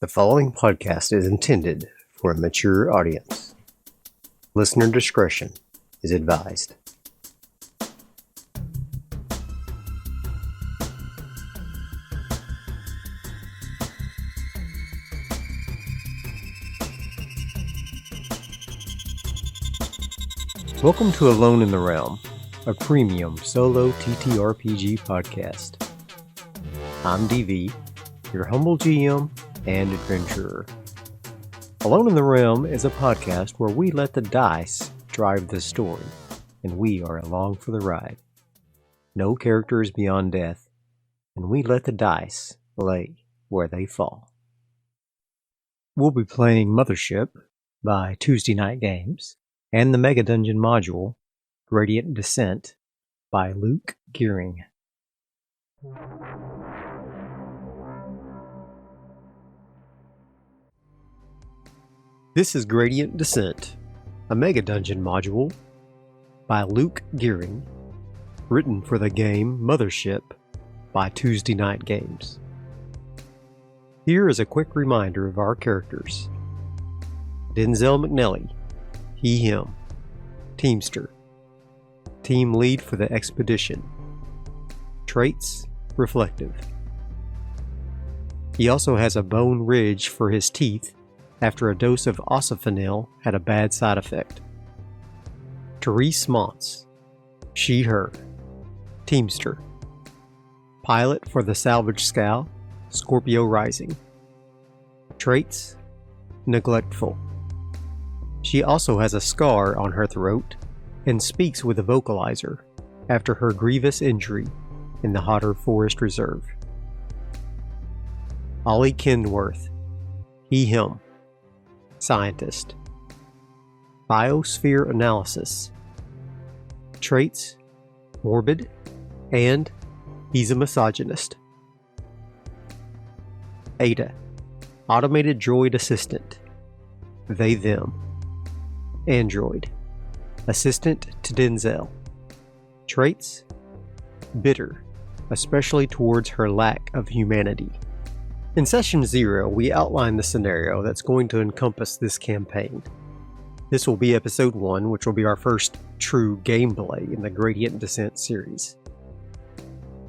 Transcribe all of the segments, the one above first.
The following podcast is intended for a mature audience. Listener discretion is advised. Welcome to Alone in the Realm, a premium solo TTRPG podcast. I'm DV, your humble GM and adventurer. Alone in the Realm is a podcast where we let the dice drive the story, and we are along for the ride. No characters beyond death, and we let the dice lay where they fall. We'll be playing Mothership by Tuesday Night Games, and the Mega Dungeon module, Gradient Descent, by Luke Gearing. This is Gradient Descent, a Mega Dungeon module by Luke Gearing, written for the game Mothership by Tuesday Night Games. Here is a quick reminder of our characters. Denzel McNelly, he, him, Teamster, team lead for the expedition. Traits, reflective. He also has a bone ridge for his teeth after a dose of ossifenil had a bad side effect. Therese Montz, she, her, Teamster. Pilot for the salvage scow, Scorpio Rising. Traits, neglectful. She also has a scar on her throat and speaks with a vocalizer after her grievous injury in the Hodder Forest Reserve. Ollie Kenworth, he, him, scientist. Biosphere analysis. Traits, morbid, and he's a misogynist. Ada, automated droid assistant. They, them. Android, assistant to Denzel. Traits, bitter, especially towards her lack of humanity. In Session 0, we outline the scenario that's going to encompass this campaign. This will be Episode 1, which will be our first true gameplay in the Gradient Descent series.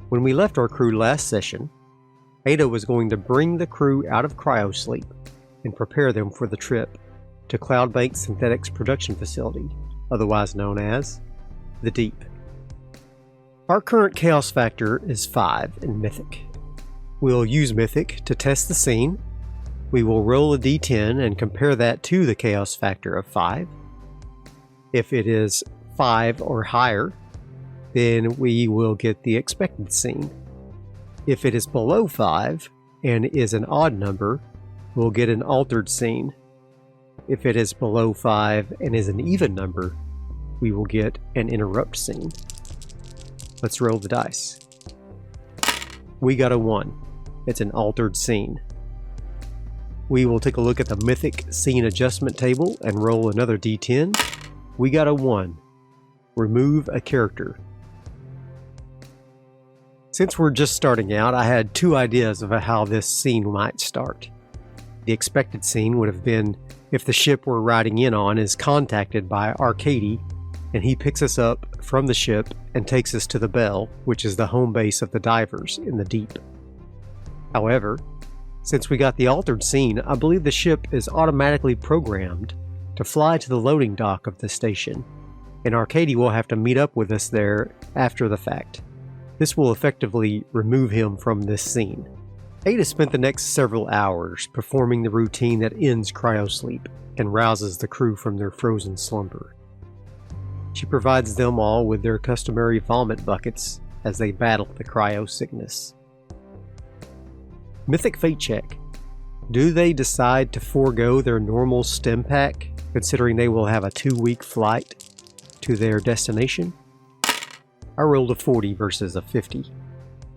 When we left our crew last session, Ada was going to bring the crew out of cryosleep and prepare them for the trip to Cloudbank Synthetics Production Facility, otherwise known as the Deep. Our current chaos factor is 5 in Mythic. We'll use Mythic to test the scene. We will roll a d10 and compare that to the chaos factor of 5. If it is 5 or higher, then we will get the expected scene. If it is below 5 and is an odd number, we'll get an altered scene. If it is below 5 and is an even number, we will get an interrupt scene. Let's roll the dice. We got a 1. It's an altered scene. We will take a look at the Mythic scene adjustment table and roll another d10. We got a 1. Remove a character. Since we're just starting out, I had 2 ideas of how this scene might start. The expected scene would have been if the ship we're riding in on is contacted by Arcady, and he picks us up from the ship and takes us to the Bell, which is the home base of the divers in the deep. However, since we got the altered scene, I believe the ship is automatically programmed to fly to the loading dock of the station, and Arcady will have to meet up with us there after the fact. This will effectively remove him from this scene. Ada spent the next several hours performing the routine that ends cryosleep and rouses the crew from their frozen slumber. She provides them all with their customary vomit buckets as they battle the cryo sickness. Mythic Fate Check. Do they decide to forego their normal stim pack, considering they will have a 2-week flight to their destination? I rolled a 40 versus a 50.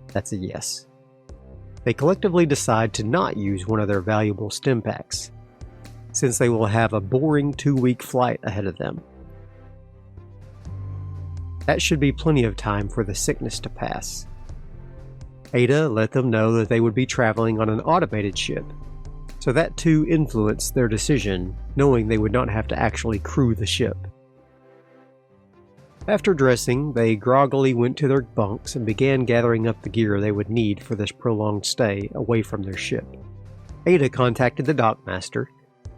That's a yes. They collectively decide to not use one of their valuable stim packs, since they will have a boring 2-week flight ahead of them. That should be plenty of time for the sickness to pass. Ada let them know that they would be traveling on an automated ship so that too influenced their decision, knowing they would not have to actually crew the ship. After dressing, they groggily went to their bunks and began gathering up the gear they would need for this prolonged stay away from their ship. Ada contacted the dockmaster,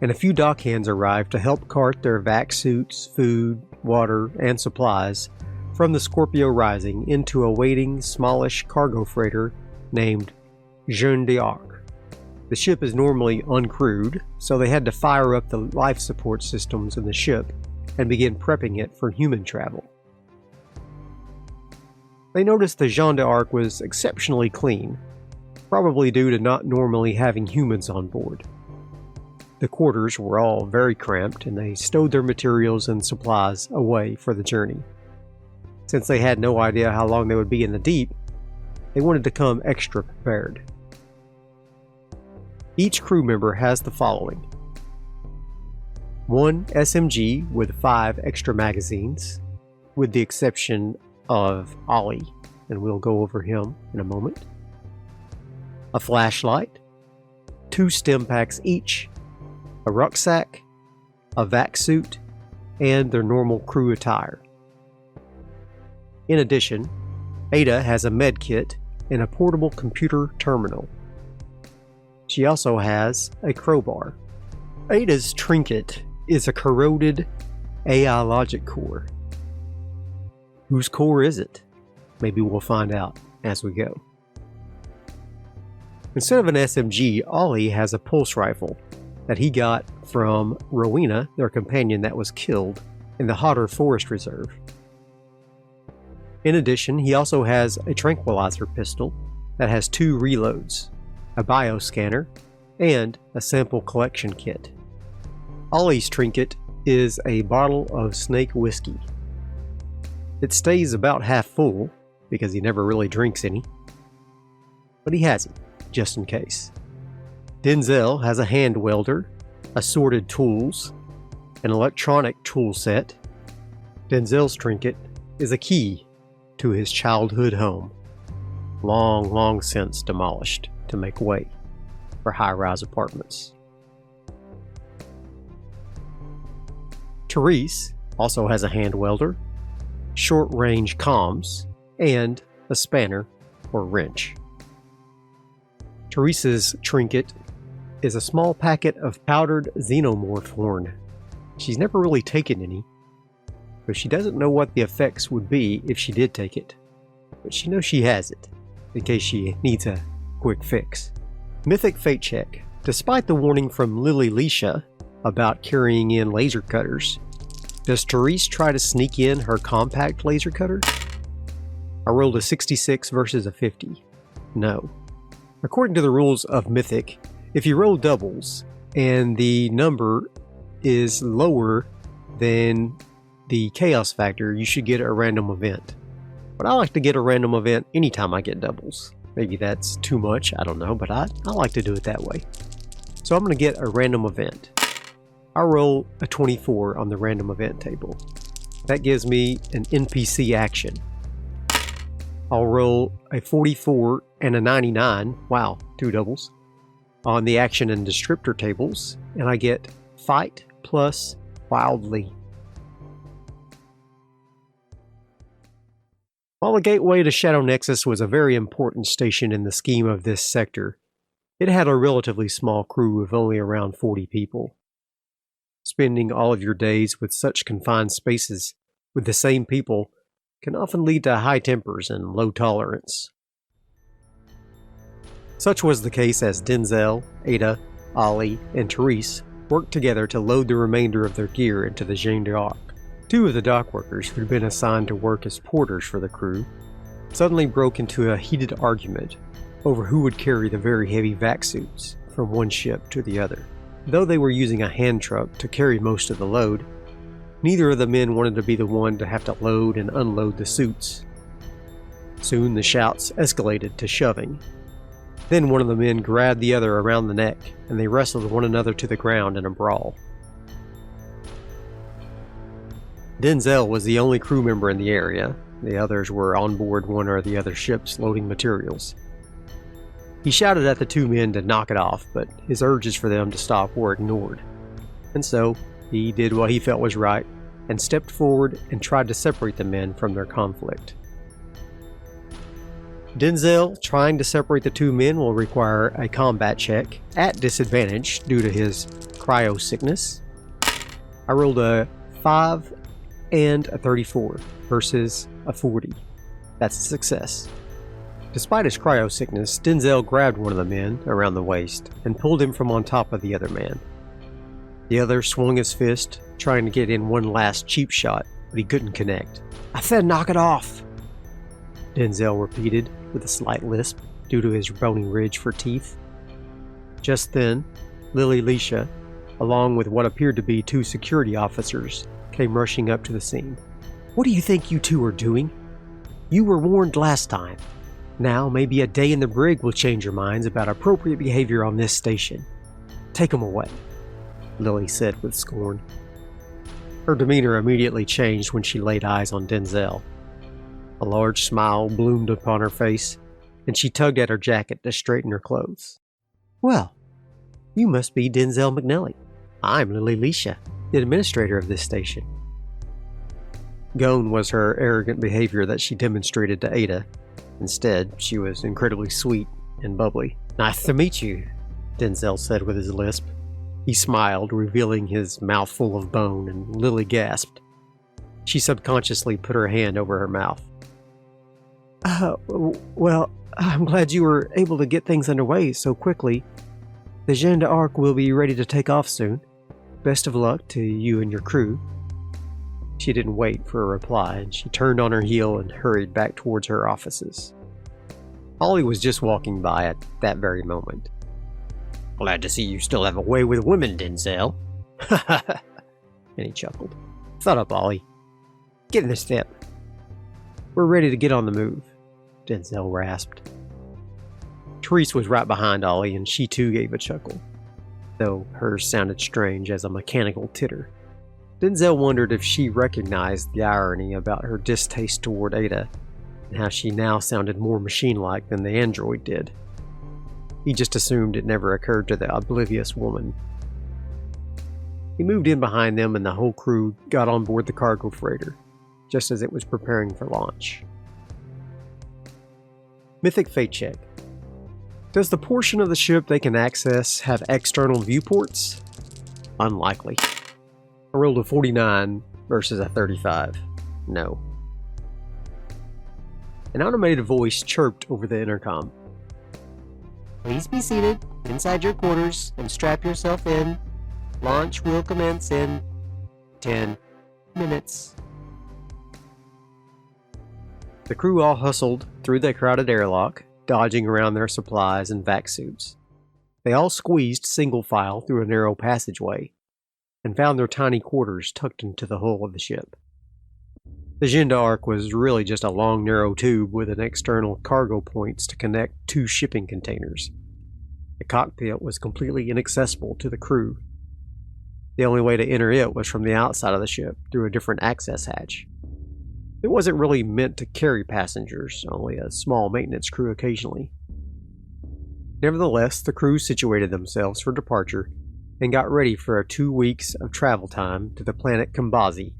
and a few dockhands arrived to help cart their vac suits, food, water, and supplies from the Scorpio Rising into a waiting, smallish cargo freighter named Jeanne d'Arc. The ship is normally uncrewed, so they had to fire up the life support systems in the ship and begin prepping it for human travel. They noticed the Jeanne d'Arc was exceptionally clean, probably due to not normally having humans on board. The quarters were all very cramped, and they stowed their materials and supplies away for the journey. Since they had no idea how long they would be in the deep, they wanted to come extra prepared. Each crew member has the following: 1 SMG with 5 extra magazines, with the exception of Ollie, and we'll go over him in a moment. A flashlight, 2 stim packs each, a rucksack, a vac suit, and their normal crew attire. In addition, Ada has a med kit and a portable computer terminal. She also has a crowbar. Ada's trinket is a corroded AI logic core. Whose core is it? Maybe we'll find out as we go. Instead of an SMG, Ollie has a pulse rifle that he got from Rowena, their companion that was killed in the Hodder Forest Reserve. In addition, he also has a tranquilizer pistol that has 2 reloads, a bioscanner, and a sample collection kit. Ollie's trinket is a bottle of snake whiskey. It stays about half full, because he never really drinks any, but he has it, just in case. Denzel has a hand welder, assorted tools, an electronic tool set. Denzel's trinket is a key to his childhood home, long since demolished to make way for high-rise apartments. Therese also has a hand welder, short-range comms, and a spanner or wrench. Therese's trinket is a small packet of powdered xenomorph horn. She's never really taken any, but she doesn't know what the effects would be if she did take it. But she knows she has it, in case she needs a quick fix. Mythic Fate Check. Despite the warning from Lily Leisha about carrying in laser cutters, does Therese try to sneak in her compact laser cutter? I rolled a 66 versus a 50. No. According to the rules of Mythic, if you roll doubles and the number is lower than the chaos factor, you should get a random event. But I like to get a random event anytime I get doubles. Maybe that's too much, I don't know, but I like to do it that way. So I'm going to get a random event. I'll roll a 24 on the random event table. That gives me an NPC action. I'll roll a 44 and a 99, wow, 2 doubles, on the action and descriptor tables, and I get fight plus wildly. While the gateway to Shadow Nexus was a very important station in the scheme of this sector, it had a relatively small crew of only around 40 people. Spending all of your days with such confined spaces with the same people can often lead to high tempers and low tolerance. Such was the case as Denzel, Ada, Ollie, and Therese worked together to load the remainder of their gear into the Jeanne d'Arc. 2 of the dock workers who'd been assigned to work as porters for the crew suddenly broke into a heated argument over who would carry the very heavy vac suits from one ship to the other. Though they were using a hand truck to carry most of the load, neither of the men wanted to be the one to have to load and unload the suits. Soon the shouts escalated to shoving. Then one of the men grabbed the other around the neck, and they wrestled one another to the ground in a brawl. Denzel was the only crew member in the area. The others were on board one or the other ships loading materials. He shouted at the two men to knock it off, but his urges for them to stop were ignored. And so, he did what he felt was right, and stepped forward and tried to separate the men from their conflict. Denzel trying to separate the two men will require a combat check at disadvantage due to his cryo sickness. I rolled a 5 and a 34 versus a 40. That's a success. Despite his cryo sickness, Denzel grabbed one of the men around the waist and pulled him from on top of the other man. The other swung his fist, trying to get in one last cheap shot, but he couldn't connect. "I said knock it off!" Denzel repeated with a slight lisp due to his bony ridge for teeth. Just then, Lily Leisha, along with what appeared to be two security officers, came rushing up to the scene. "What do you think you two are doing? You were warned last time. Now maybe a day in the brig will change your minds about appropriate behavior on this station. Take them away," Lily said with scorn. Her demeanor immediately changed when she laid eyes on Denzel. A large smile bloomed upon her face, and she tugged at her jacket to straighten her clothes. "Well, you must be Denzel McNelly. I'm Lily Leisha, the administrator of this station." Gone was her arrogant behavior that she demonstrated to Ada. Instead, she was incredibly sweet and bubbly. "Nice to meet you," Denzel said with his lisp. He smiled, revealing his mouth full of bone, and Lily gasped. She subconsciously put her hand over her mouth. Well, I'm glad you were able to get things underway so quickly. The GME and I'll will be ready to take off soon. Best of luck to you and your crew." She didn't wait for a reply, and she turned on her heel and hurried back towards her offices. Ollie was just walking by at that very moment. "Glad to see you still have a way with women, Denzel." And he chuckled. "Shut up, Ollie. Get in the step. We're ready to get on the move," Denzel rasped. Therese was right behind Ollie, and she too gave a chuckle, though hers sounded strange as a mechanical titter. Denzel wondered if she recognized the irony about her distaste toward Ada, and how she now sounded more machine-like than the android did. He just assumed it never occurred to the oblivious woman. He moved in behind them, and the whole crew got on board the cargo freighter, just as it was preparing for launch. Mythic Fate Check. Does the portion of the ship they can access have external viewports? Unlikely. I rolled a 49 versus a 35. No. An automated voice chirped over the intercom. "Please be seated inside your quarters and strap yourself in. Launch will commence in 10 minutes. The crew all hustled through the crowded airlock, dodging around their supplies and vac suits. They all squeezed single file through a narrow passageway, and found their tiny quarters tucked into the hull of the ship. The GME and I'll was really just a long narrow tube with an external cargo points to connect two shipping containers. The cockpit was completely inaccessible to the crew. The only way to enter it was from the outside of the ship through a different access hatch. It wasn't really meant to carry passengers, only a small maintenance crew occasionally. Nevertheless, the crew situated themselves for departure and got ready for 2 weeks of travel time to the planet Kambazi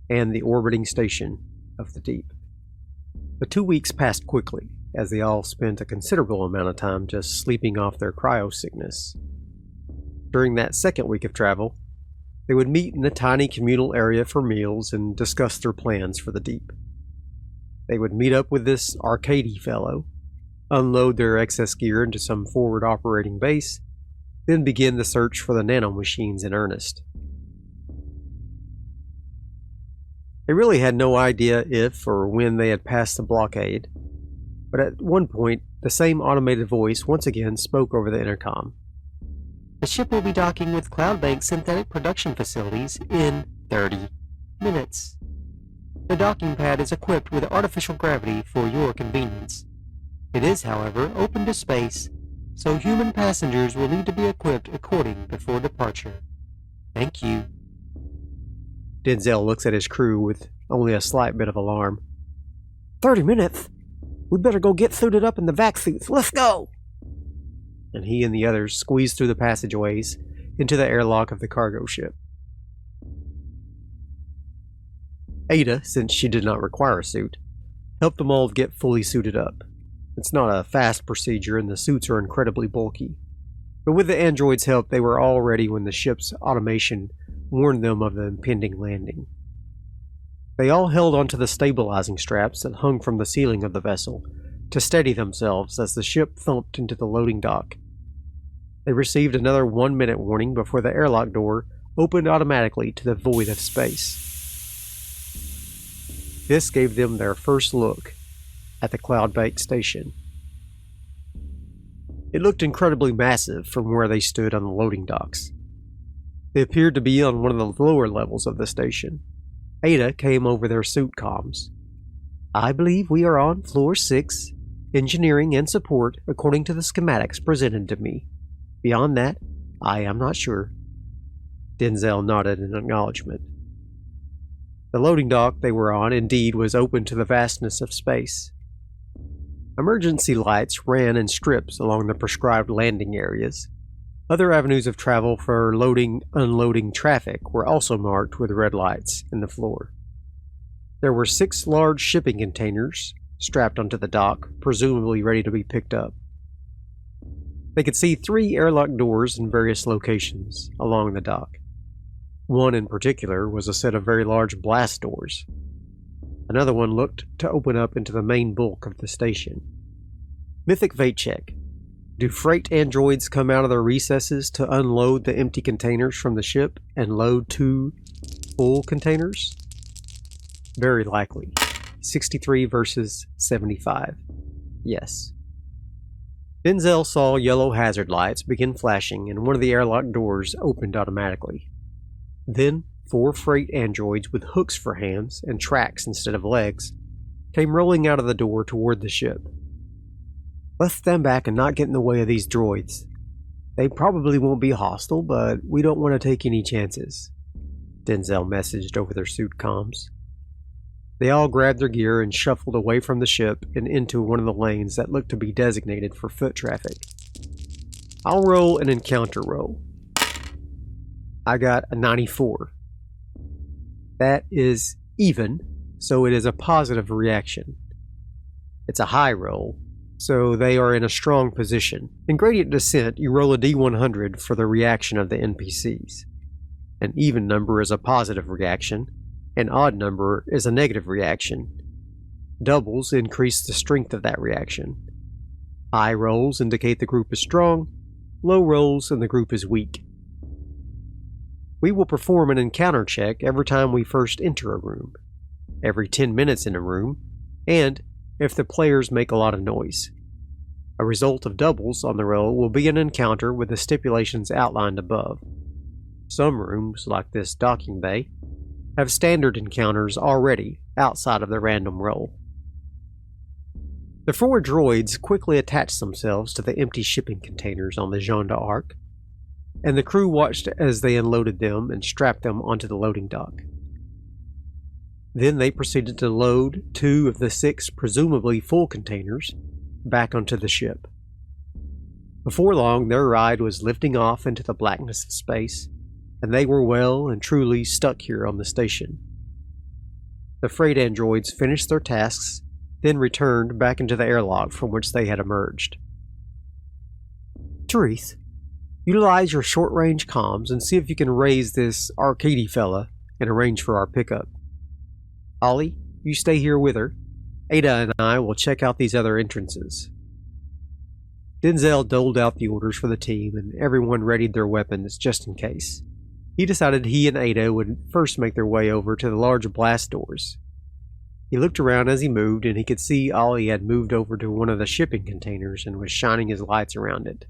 and the orbiting station of the deep. The 2 weeks passed quickly, as they all spent a considerable amount of time just sleeping off their cryo sickness. During that second week of travel, they would meet in a tiny communal area for meals and discuss their plans for the deep. They would meet up with this arcadey fellow, unload their excess gear into some forward operating base, then begin the search for the nanomachines in earnest. They really had no idea if or when they had passed the blockade, but at one point, the same automated voice once again spoke over the intercom. "The ship will be docking with Cloudbank synthetic production facilities in 30 minutes. The docking pad is equipped with artificial gravity for your convenience. It is, however, open to space, so human passengers will need to be equipped according before departure. Thank you." Denzel looks at his crew with only a slight bit of alarm. 30 minutes? We'd better go get suited up in the vac suits. Let's go! and he and the others squeezed through the passageways into the airlock of the cargo ship. Ada, since she did not require a suit, helped them all get fully suited up. It's not a fast procedure and the suits are incredibly bulky. But with the android's help, they were all ready when the ship's automation warned them of the impending landing. They all held onto the stabilizing straps that hung from the ceiling of the vessel to steady themselves as the ship thumped into the loading dock. They received another 1-minute warning before the airlock door opened automatically to the void of space. This gave them their first look at the cloud-baked station. It looked incredibly massive from where they stood on the loading docks. They appeared to be on one of the lower levels of the station. Ada came over their suit comms. "I believe we are on floor 6, engineering and support according to the schematics presented to me. Beyond that, I am not sure." Denzel nodded in acknowledgement. The loading dock they were on indeed was open to the vastness of space. Emergency lights ran in strips along the prescribed landing areas. Other avenues of travel for loading, unloading traffic were also marked with red lights in the floor. There were 6 large shipping containers strapped onto the dock, presumably ready to be picked up. They could see 3 airlock doors in various locations along the dock. One in particular was a set of very large blast doors. Another one looked to open up into the main bulk of the station. Mythic Fate check. Do freight androids come out of their recesses to unload the empty containers from the ship and load 2 full containers? Very likely. 63 versus 75. Yes. Denzel saw yellow hazard lights begin flashing and one of the airlock doors opened automatically. Then 4 freight androids with hooks for hands and tracks instead of legs came rolling out of the door toward the ship. "Let's stand back and not get in the way of these droids. They probably won't be hostile, but we don't want to take any chances," Denzel messaged over their suit comms. They all grabbed their gear and shuffled away from the ship and into one of the lanes that looked to be designated for foot traffic. "I'll roll an encounter roll." I got a 94. That is even, so it is a positive reaction. It's a high roll, so they are in a strong position. In gradient descent, you roll a D100 for the reaction of the NPCs. An even number is a positive reaction, an odd number is a negative reaction. Doubles increase the strength of that reaction. High rolls indicate the group is strong, low rolls and the group is weak. We will perform an encounter check every time we first enter a room, every 10 minutes in a room, and if the players make a lot of noise. A result of doubles on the roll will be an encounter with the stipulations outlined above. Some rooms, like this docking bay, have standard encounters already outside of the random roll. The 4 droids quickly attached themselves to the empty shipping containers on the Jeanne d'Arc, and the crew watched as they unloaded them and strapped them onto the loading dock. Then they proceeded to load 2 of the 6 presumably full containers back onto the ship. Before long, their ride was lifting off into the blackness of space, and they were well and truly stuck here on the station. The freight androids finished their tasks, then returned back into the airlock from which they had emerged. "Therese, utilize your short-range comms and see if you can raise this Arcady fella and arrange for our pickup. Ollie, you stay here with her. Ada and I will check out these other entrances." Denzel doled out the orders for the team, and everyone readied their weapons just in case. He decided he and Ada would first make their way over to the large blast doors. He looked around as he moved, and he could see Ollie had moved over to one of the shipping containers and was shining his lights around it.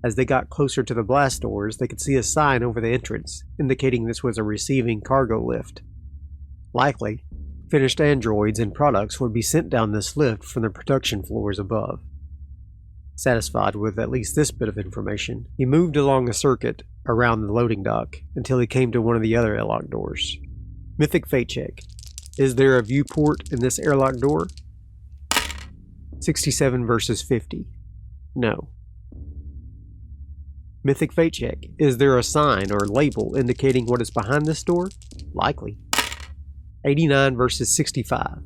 As they got closer to the blast doors, they could see a sign over the entrance, indicating this was a receiving cargo lift. Likely, finished androids and products would be sent down this lift from the production floors above. Satisfied with at least this bit of information, he moved along a circuit around the loading dock until he came to one of the other airlock doors. Mythic Fate check. Is there a viewport in this airlock door? 67 versus 50. No. Mythic fate check. Is there a sign or label indicating what is behind this door? Likely. 89 versus 65.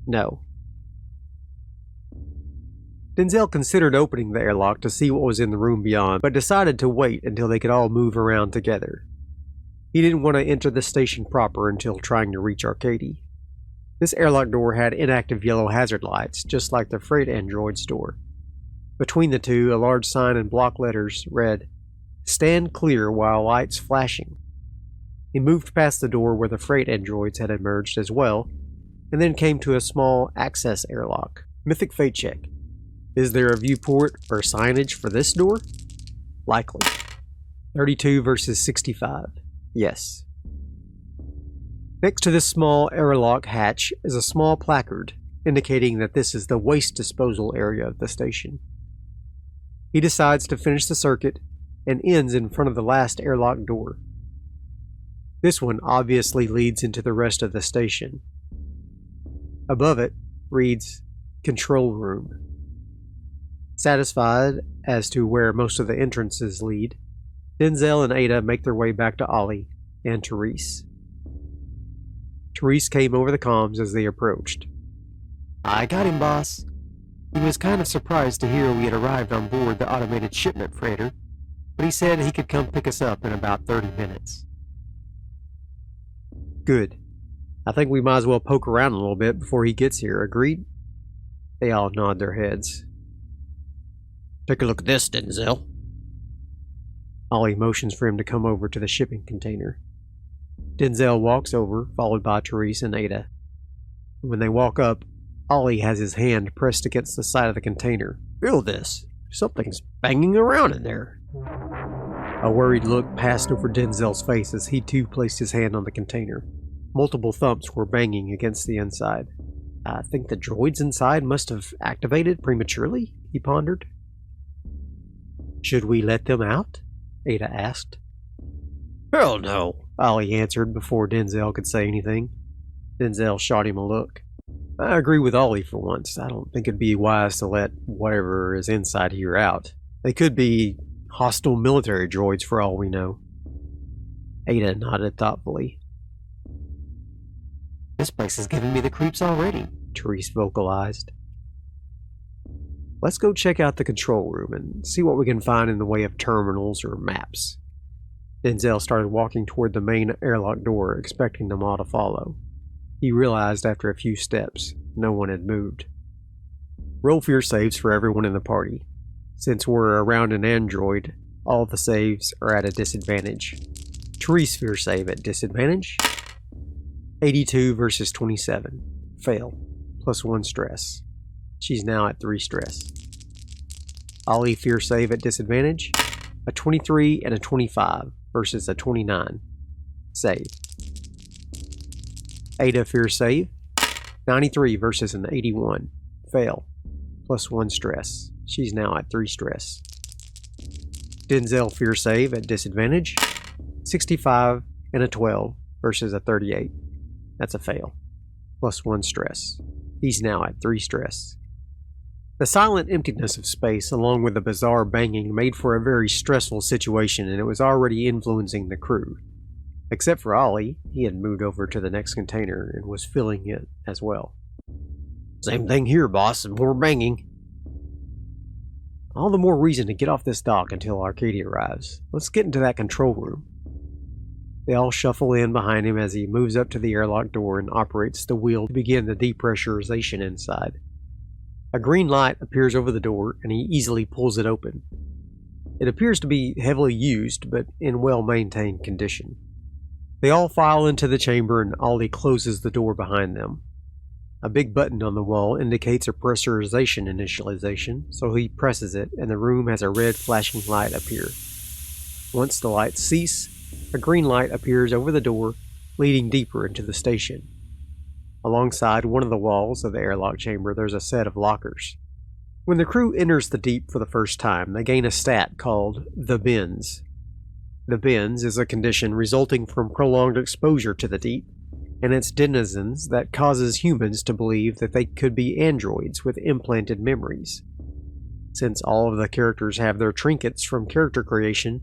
No. Denzel considered opening the airlock to see what was in the room beyond, but decided to wait until they could all move around together. He didn't want to enter the station proper until trying to reach Arcady. This airlock door had inactive yellow hazard lights, just like the freight android's door. Between the two, a large sign in block letters read, "Stand clear while lights flashing." He moved past the door where the freight androids had emerged as well, and then came to a small access airlock. Mythic fate check. Is there a viewport or signage for this door? Likely. 32 versus 65. Yes. Next to this small airlock hatch is a small placard indicating that this is the waste disposal area of the station. He decides to finish the circuit and ends in front of the last airlock door. This one obviously leads into the rest of the station. Above it reads Control Room. Satisfied as to where most of the entrances lead, Denzel and Ada make their way back to Ollie and Therese. Therese came over the comms as they approached. "I got him, boss. He was kind of surprised to hear we had arrived on board the automated shipment freighter, but he said he could come pick us up in about 30 minutes. Good. I think we might as well poke around a little bit before he gets here, agreed? They all nod their heads. Take a look at this, Denzel. Ollie motions for him to come over to the shipping container. Denzel walks over, followed by Therese and Ada. When they walk up, Ollie has his hand pressed against the side of the container. Feel this. Something's banging around in there. A worried look passed over Denzel's face as he too placed his hand on the container. Multiple thumps were banging against the inside. I think the droids inside must have activated prematurely, he pondered. Should we let them out? Ada asked. Hell no, Ollie answered before Denzel could say anything. Denzel shot him a look. I agree with Ollie for once. I don't think it'd be wise to let whatever is inside here out. They could be hostile military droids for all we know. Ada nodded thoughtfully. This place is giving me the creeps already, Therese vocalized. Let's go check out the control room and see what we can find in the way of terminals or maps. Denzel started walking toward the main airlock door, expecting them all to follow. He realized after a few steps, no one had moved. Roll fear saves for everyone in the party. Since we're around an android, all the saves are at a disadvantage. Therese fear save at disadvantage. 82 versus 27. Fail. +1 stress. She's now at 3 stress. Ollie fear save at disadvantage. A 23 and a 25 versus a 29. Save. Ada fear save. 93 versus an 81. Fail. +1 stress. She's now at 3 stress. Denzel fear save at disadvantage. 65 and a 12 versus a 38. That's a fail. +1 stress. He's now at 3 stress. The silent emptiness of space, along with the bizarre banging, made for a very stressful situation, and it was already influencing the crew. Except for Ollie, he had moved over to the next container and was filling it as well. Same thing here, boss, and more banging. All the more reason to get off this dock until Arcadia arrives. Let's get into that control room. They all shuffle in behind him as he moves up to the airlock door and operates the wheel to begin the depressurization inside. A green light appears over the door, and he easily pulls it open. It appears to be heavily used, but in well-maintained condition. They all file into the chamber, and Ollie closes the door behind them. A big button on the wall indicates a pressurization initialization, so he presses it, and the room has a red flashing light appear. Once the lights cease, a green light appears over the door, leading deeper into the station. Alongside one of the walls of the airlock chamber, there's a set of lockers. When the crew enters the deep for the first time, they gain a stat called the bends. The bends is a condition resulting from prolonged exposure to the deep, and its denizens that causes humans to believe that they could be androids with implanted memories. Since all of the characters have their trinkets from character creation,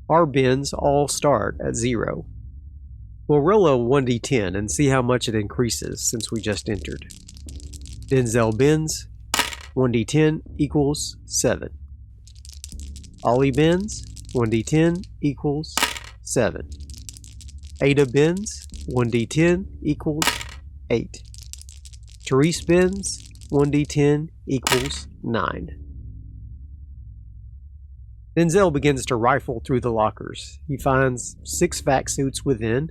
our bins all start at 0. We'll roll a 1d10 and see how much it increases since we just entered. Denzel bins, 1d10 equals 7. Ollie bins, 1d10 equals 7. Ada bins, 1d10 equals 8. Therese bins, 1d10 equals 9. Denzel begins to rifle through the lockers. He finds 6 vac suits within,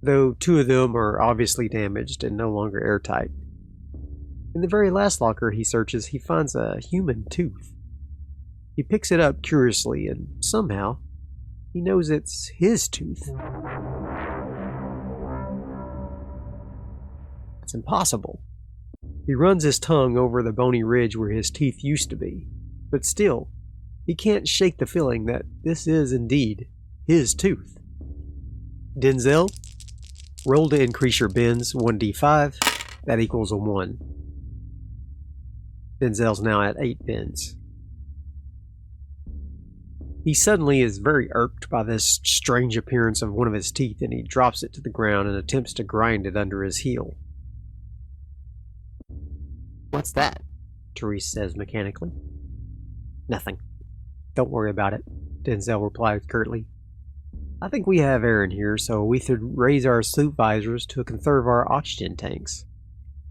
though 2 of them are obviously damaged and no longer airtight. In the very last locker he searches, he finds a human tooth. He picks it up curiously, and somehow, he knows it's his tooth. It's impossible. He runs his tongue over the bony ridge where his teeth used to be, but still, he can't shake the feeling that this is indeed his tooth. Denzel, roll to increase your bins 1d5, that equals a 1. Denzel's now at 8 bins. He suddenly is very irked by this strange appearance of one of his teeth, and he drops it to the ground and attempts to grind it under his heel. "What's that?" Therese says mechanically. "Nothing. Don't worry about it," Denzel replies curtly. "I think we have air in here, so we should raise our suit visors to conserve our oxygen tanks."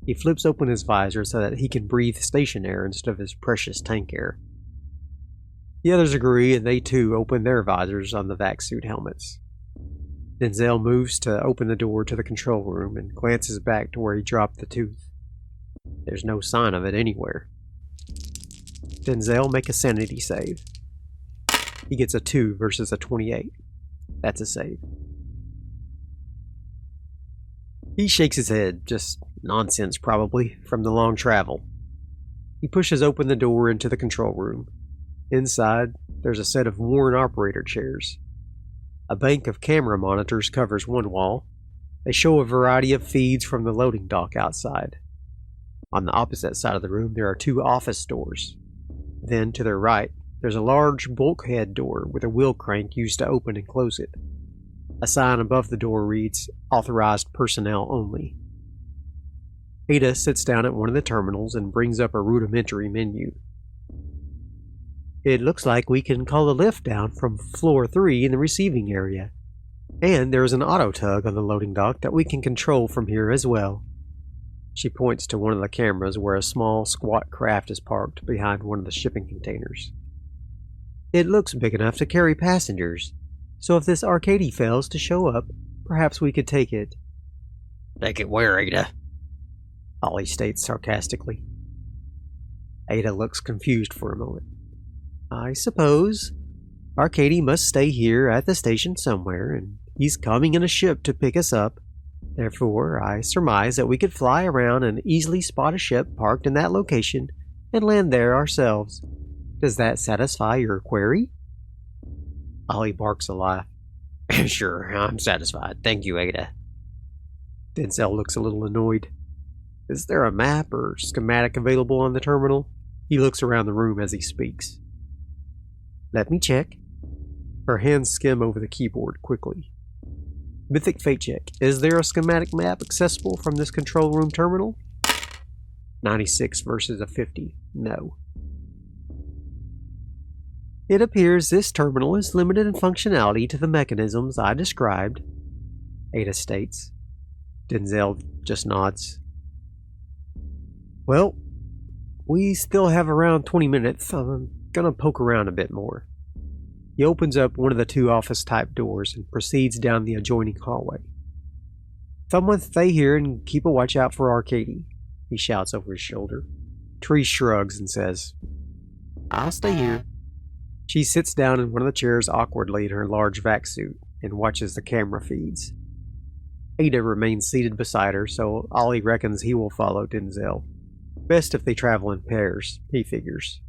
He flips open his visor so that he can breathe station air instead of his precious tank air. The others agree, and they too open their visors on the vac suit helmets. Denzel moves to open the door to the control room and glances back to where he dropped the tooth. There's no sign of it anywhere. Denzel, make a sanity save. He gets a 2 versus a 28. That's a save. He shakes his head, just nonsense probably, from the long travel. He pushes open the door into the control room. Inside, there's a set of worn operator chairs. A bank of camera monitors covers one wall. They show a variety of feeds from the loading dock outside. On the opposite side of the room, there are 2 office doors. Then, to their right, there's a large bulkhead door with a wheel crank used to open and close it. A sign above the door reads, "Authorized personnel only." Ada sits down at one of the terminals and brings up a rudimentary menu. "It looks like we can call a lift down from floor 3 in the receiving area. And there is an auto tug on the loading dock that we can control from here as well." She points to one of the cameras where a small, squat craft is parked behind one of the shipping containers. "It looks big enough to carry passengers, so if this Arcady fails to show up, perhaps we could take it." "Take it where, Ada?" Ollie states sarcastically. Ada looks confused for a moment. "I suppose Arcady must stay here at the station somewhere, and he's coming in a ship to pick us up. Therefore, I surmise that we could fly around and easily spot a ship parked in that location and land there ourselves. Does that satisfy your query?" Ollie barks a laugh. "Sure, I'm satisfied. Thank you, Ada." Denzel looks a little annoyed. Is there a map or schematic available on the terminal? He looks around the room as he speaks. "Let me check." Her hands skim over the keyboard quickly. Mythic fate check. Is there a schematic map accessible from this control room terminal? 96 versus a 50. No. "It appears this terminal is limited in functionality to the mechanisms I described," Ada states. Denzel just nods. "Well, we still have around 20 minutes. I'm gonna poke around a bit more." He opens up one of the 2 office-type doors and proceeds down the adjoining hallway. "Someone stay here and keep a watch out for Arcady," he shouts over his shoulder. Therese shrugs and says, "I'll stay here." She sits down in one of the chairs awkwardly in her large vac suit and watches the camera feeds. Ada remains seated beside her, so Ollie reckons he will follow Denzel. Best if they travel in pairs, he figures.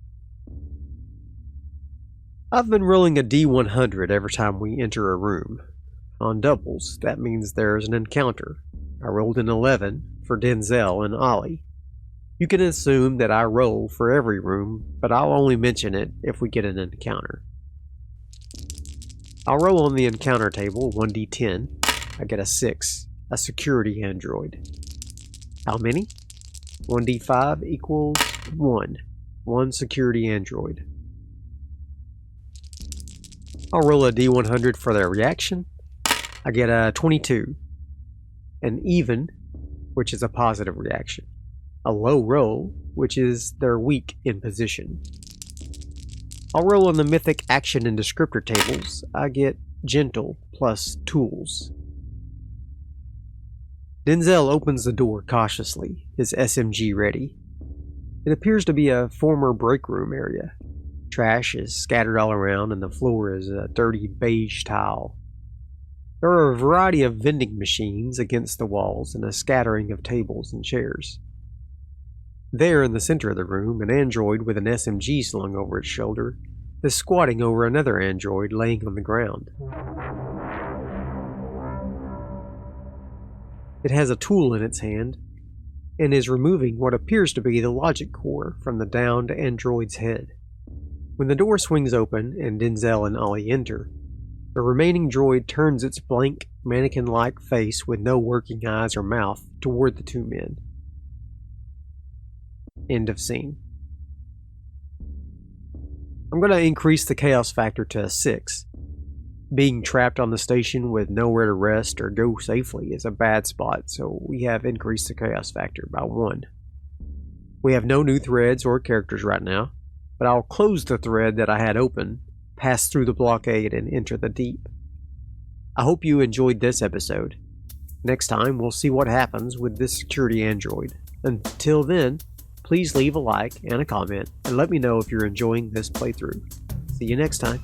I've been rolling a D100 every time we enter a room. On doubles, that means there's an encounter. I rolled an 11 for Denzel and Ollie. You can assume that I roll for every room, but I'll only mention it if we get an encounter. I'll roll on the encounter table 1d10. I get a 6, a security android. How many? 1d5 equals 1 security android. I'll roll a d100 for their reaction. I get a 22. An even, which is a positive reaction. A low roll, which is they're weak in position. I'll roll on the Mythic action and descriptor tables. I get gentle plus tools. Denzel opens the door cautiously, his SMG ready. It appears to be a former break room area. Trash is scattered all around and the floor is a dirty beige tile. There are a variety of vending machines against the walls and a scattering of tables and chairs. There in the center of the room, an android with an SMG slung over its shoulder is squatting over another android laying on the ground. It has a tool in its hand and is removing what appears to be the logic core from the downed android's head. When the door swings open and Denzel and Ollie enter, the remaining droid turns its blank, mannequin-like face with no working eyes or mouth toward the two men. End of scene. I'm going to increase the chaos factor to a 6. Being trapped on the station with nowhere to rest or go safely is a bad spot, so we have increased the chaos factor by 1. We have no new threads or characters right now, but I'll close the thread that I had open, pass through the blockade, and enter the deep. I hope you enjoyed this episode. Next time, we'll see what happens with this security android. Until then, please leave a like and a comment, and let me know if you're enjoying this playthrough. See you next time.